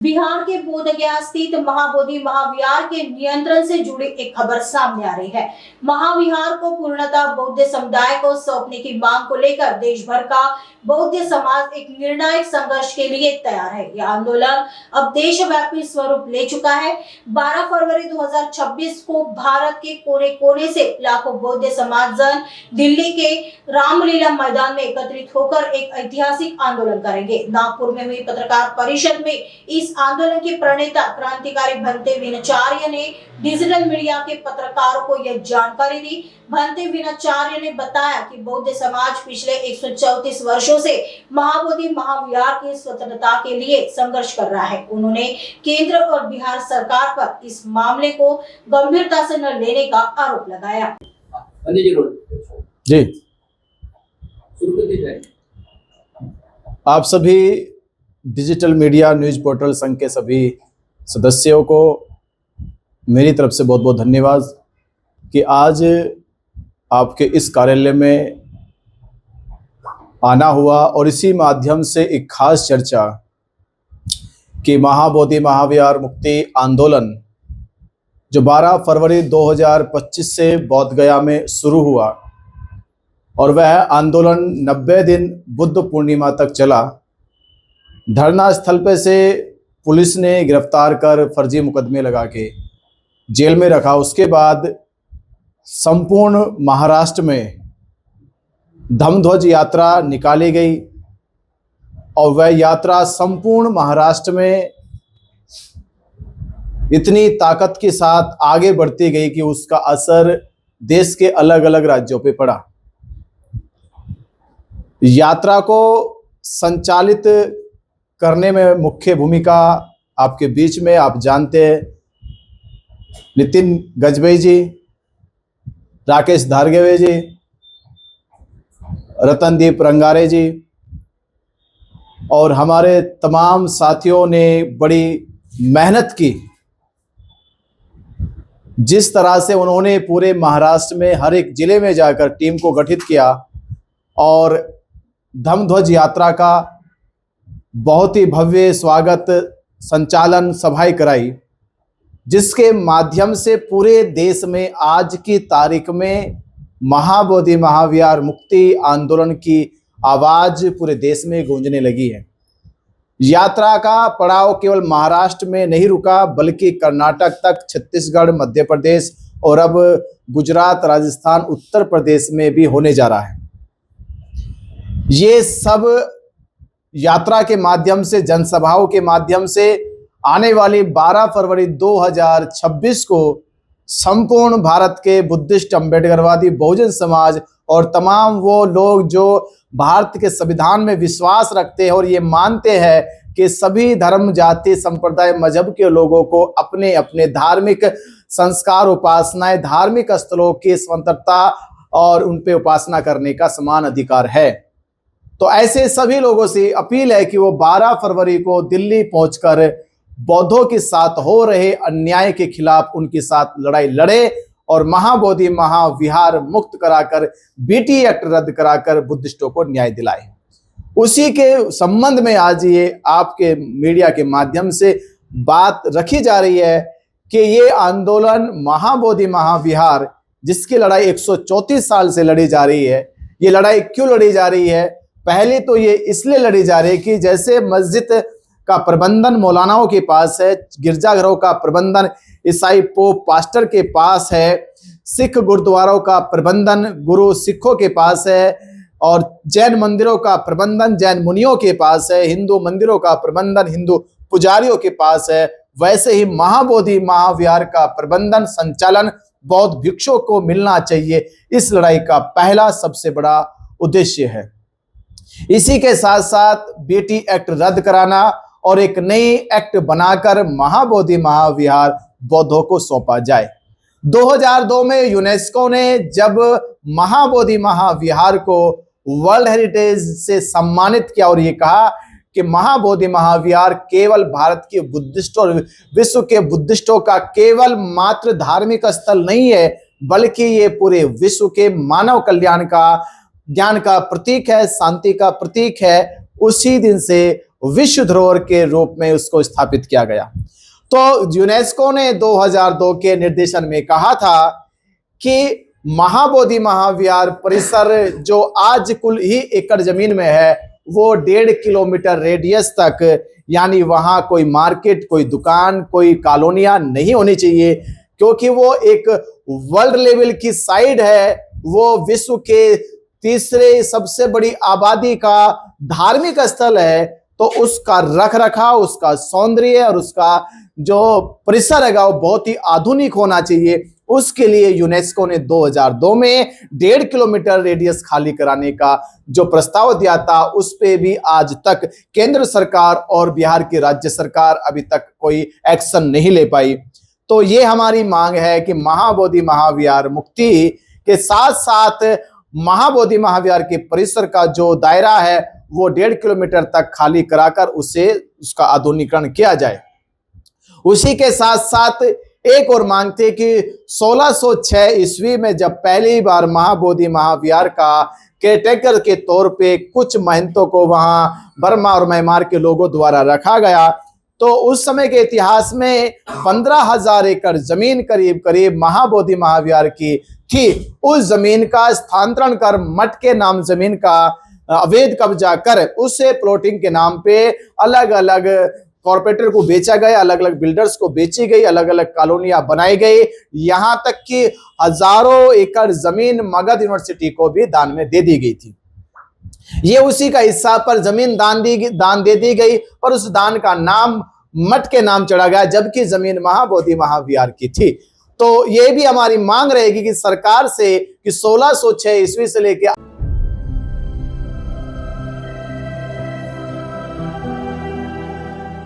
बिहार के बोधगया स्थित महाबोधि महाविहार के नियंत्रण से जुड़ी एक खबर सामने आ रही है। महाविहार को पूर्णतः बौद्ध समुदाय को सौंपने की मांग को लेकर देश भर का बौद्ध समाज एक निर्णायक संघर्ष के लिए तैयार है। यह आंदोलन अब देशव्यापी स्वरूप ले चुका है। 12 फरवरी 2026 को भारत के कोने कोने से लाखों बौद्ध समाजजन दिल्ली के रामलीला मैदान में एकत्रित होकर एक ऐतिहासिक आंदोलन करेंगे। नागपुर में हुई पत्रकार परिषद में इस आंदोलन के प्रणेता क्रांतिकारी भंते विनाचार्य ने डिजिटल मीडिया के पत्रकारों को यह जानकारी दी। भंते विनाचार्य ने बताया कि बौद्ध समाज पिछले 134 वर्षों से महाबोधि महाविहार की स्वतंत्रता के लिए संघर्ष कर रहा है। उन्होंने केंद्र और बिहार सरकार पर इस मामले को गंभीरता से न लेने का आरोप लगाया। जी, आप सभी डिजिटल मीडिया न्यूज पोर्टल संघ के सभी सदस्यों को मेरी तरफ से बहुत बहुत धन्यवाद कि आज आपके इस कार्यालय में आना हुआ और इसी माध्यम से एक खास चर्चा कि महाबोधि महाविहार मुक्ति आंदोलन जो 12 फरवरी 2025 से बोधगया में शुरू हुआ और वह आंदोलन 90 दिन बुद्ध पूर्णिमा तक चला। धरना स्थल पे से पुलिस ने गिरफ्तार कर फर्जी मुकदमे लगा के जेल में रखा। उसके बाद संपूर्ण महाराष्ट्र में धम्मध्वज यात्रा निकाली गई और वह यात्रा संपूर्ण महाराष्ट्र में इतनी ताकत के साथ आगे बढ़ती गई कि उसका असर देश के अलग अलग राज्यों पे पड़ा। यात्रा को संचालित करने में मुख्य भूमिका आपके बीच में आप जानते हैं नितिन गजबे जी, राकेश धारगवे जी, रतनदीप रंगारे जी और हमारे तमाम साथियों ने बड़ी मेहनत की। जिस तरह से उन्होंने पूरे महाराष्ट्र में हर एक जिले में जाकर टीम को गठित किया और धम्मध्वज यात्रा का बहुत ही भव्य स्वागत संचालन सभाएं कराई, जिसके माध्यम से पूरे देश में आज की तारीख में महाबोधि महाविहार मुक्ति आंदोलन की आवाज पूरे देश में गूंजने लगी है। यात्रा का पड़ाव केवल महाराष्ट्र में नहीं रुका बल्कि कर्नाटक तक, छत्तीसगढ़, मध्य प्रदेश और अब गुजरात, राजस्थान, उत्तर प्रदेश में भी होने जा रहा है। ये सब यात्रा के माध्यम से, जनसभाओं के माध्यम से आने वाली 12 फरवरी 2026 को संपूर्ण भारत के बुद्धिस्ट, अम्बेडकरवादी, बहुजन समाज और तमाम वो लोग जो भारत के संविधान में विश्वास रखते हैं और ये मानते हैं कि सभी धर्म, जाति, संप्रदाय, मजहब के लोगों को अपने अपने धार्मिक संस्कार, उपासनाएं, धार्मिक स्थलों की स्वतंत्रता और उन पे उपासना करने का समान अधिकार है। तो ऐसे सभी लोगों से अपील है कि वो 12 फरवरी को दिल्ली पहुंचकर बौद्धों के साथ हो रहे अन्याय के खिलाफ उनके साथ लड़ाई लड़े और महाबोधि महाविहार मुक्त कराकर बीटी एक्ट रद्द कराकर बुद्धिस्टों को न्याय दिलाए। उसी के संबंध में आज ये आपके मीडिया के माध्यम से बात रखी जा रही है कि ये आंदोलन महाबोधि महाविहार जिसकी लड़ाई 134 साल से लड़ी जा रही है, ये लड़ाई क्यों लड़ी जा रही है? पहले तो ये इसलिए लड़ी जा रही है कि जैसे मस्जिद का प्रबंधन मौलानाओं के पास है, गिरजाघरों का प्रबंधन ईसाई पोप पास्टर के पास है, सिख गुरुद्वारों का प्रबंधन गुरु सिखों के पास है और जैन मंदिरों का प्रबंधन जैन मुनियों के पास है, हिंदू मंदिरों का प्रबंधन हिंदू पुजारियों के पास है, वैसे ही महाबोधि महाविहार का प्रबंधन संचालन बौद्ध भिक्षुओं को मिलना चाहिए। इस लड़ाई का पहला सबसे बड़ा उद्देश्य है। इसी के साथ साथ बीटी एक्ट रद्द कराना और एक नई एक्ट बनाकर महाबोधि महाविहार बौद्धों को सौंपा जाए। 2002 में यूनेस्को ने जब महाबोधि महाविहार को वर्ल्ड हेरिटेज से सम्मानित किया और ये कहा कि महाबोधि महाविहार केवल भारत के बुद्धिस्टों और विश्व के बुद्धिस्टों का केवल मात्र धार्मिक स्थल नहीं है बल्कि ये पूरे विश्व के मानव कल्याण का, ज्ञान का प्रतीक है, शांति का प्रतीक है। उसी दिन से विश्व धरोहर के रूप में उसको स्थापित किया गया। तो यूनेस्को ने 2002 के निर्देशन में कहा था कि महाबोधि महाविहार परिसर जो आज कुल ही एकड़ जमीन में है वो 1.5 किलोमीटर रेडियस तक, यानी वहां कोई मार्केट, कोई दुकान, कोई कॉलोनियां नहीं होनी चाहिए, क्योंकि वो एक वर्ल्ड लेवल की साइट है। वो विश्व के तीसरे सबसे बड़ी आबादी का धार्मिक स्थल है। तो उसका रख रखाव, उसका सौंदर्य और उसका जो परिसर है वो बहुत ही आधुनिक होना चाहिए। उसके लिए यूनेस्को ने 2002 में 1.5 किलोमीटर रेडियस खाली कराने का जो प्रस्ताव दिया था, उस पे भी आज तक केंद्र सरकार और बिहार की राज्य सरकार अभी तक कोई एक्शन नहीं ले पाई। तो ये हमारी मांग है कि महाबोधि महाविहार मुक्ति के साथ साथ महाबोधि महाविहार के परिसर का जो दायरा है वो 1.5 किलोमीटर तक खाली कराकर उसका आधुनिकीकरण किया जाए। उसी के साथ साथ एक और मांग थी कि 1606 ईस्वी में जब पहली बार महाबोधि महाविहार का केयरटेकर के तौर पे कुछ महंतों को वहां बर्मा और म्यांमार के लोगों द्वारा रखा गया, तो उस समय के इतिहास में 15,000 एकड़ जमीन करीब करीब महाबोधि महाविहार की थी। उस जमीन का स्थानांतरण कर मठ के नाम जमीन का अवैध कब्जा कर उसे प्लॉटिंग के नाम पे अलग अलग कॉर्पोरेटर को बेचा गया, अलग अलग बिल्डर्स को बेची गई, अलग अलग कॉलोनियां बनाई गई। यहां तक कि हजारों एकड़ जमीन मगध यूनिवर्सिटी को भी दान में दे दी गई थी। ये उसी का हिस्सा पर जमीन दान दे दी गई, पर उस दान का नाम मठ के नाम चढ़ा गया, जबकि जमीन महाबोधि महाविहार की थी। तो ये भी हमारी मांग रहेगी कि सरकार से कि 1606 ईस्वी से लेकर